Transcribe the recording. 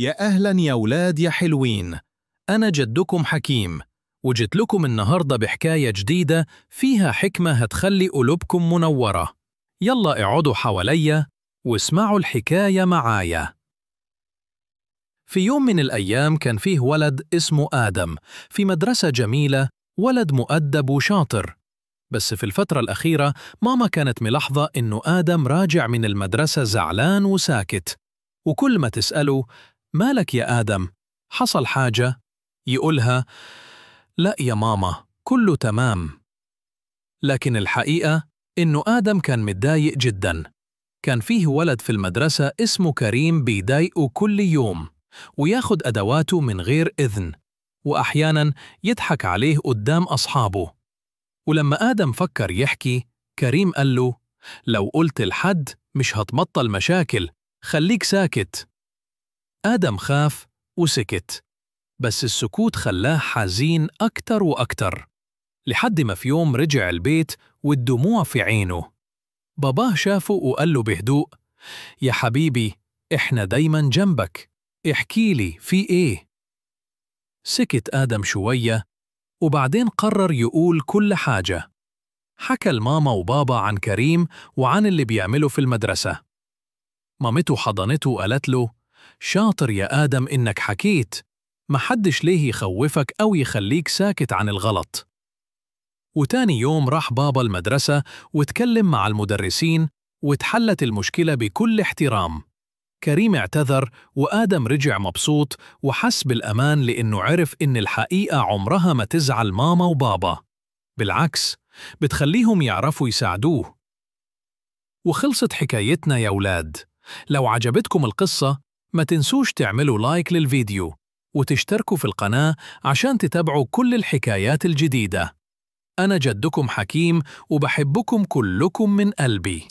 يا أهلا يا ولاد يا حلوين. أنا جدكم حكيم، وجيت لكم النهاردة بحكاية جديدة فيها حكمة هتخلي قلوبكم منورة. يلا اقعدوا حواليا واسمعوا الحكاية معايا. في يوم من الأيام كان فيه ولد اسمه آدم في مدرسة جميلة، ولد مؤدب وشاطر. بس في الفترة الأخيرة ماما كانت ملاحظة إنه آدم راجع من المدرسة زعلان وساكت، وكل ما تسأله: مالك يا آدم؟ حصل حاجة؟ يقولها: لا يا ماما، كله تمام. لكن الحقيقة إنه آدم كان متضايق جدا. كان فيه ولد في المدرسة اسمه كريم بيضايقه كل يوم، وياخد أدواته من غير إذن، وأحيانا يضحك عليه قدام أصحابه. ولما آدم فكر يحكي، كريم قال له: لو قلت لحد مش هتبطل مشاكل، خليك ساكت. آدم خاف وسكت، بس السكوت خلاه حزين أكتر وأكتر، لحد ما في يوم رجع البيت والدموع في عينه. باباه شافه وقال له بهدوء: يا حبيبي، إحنا دايما جنبك، احكيلي في إيه؟ سكت آدم شوية، وبعدين قرر يقول كل حاجة. حكى لماما وبابا عن كريم وعن اللي بيعمله في المدرسة. مامته حضنته وقالت له: شاطر يا آدم إنك حكيت، محدش ليه يخوفك أو يخليك ساكت عن الغلط. وتاني يوم راح بابا المدرسة واتكلم مع المدرسين، واتحلت المشكلة بكل احترام. كريم اعتذر، وآدم رجع مبسوط وحس بالأمان لأنه عرف إن الحقيقة عمرها ما تزعل ماما وبابا، بالعكس بتخليهم يعرفوا يساعدوه. وخلصت حكايتنا يا ولاد. لو عجبتكم القصة ما تنسوش تعملوا لايك للفيديو وتشتركوا في القناة عشان تتابعوا كل الحكايات الجديدة. أنا جدكم حكيم وبحبكم كلكم من قلبي.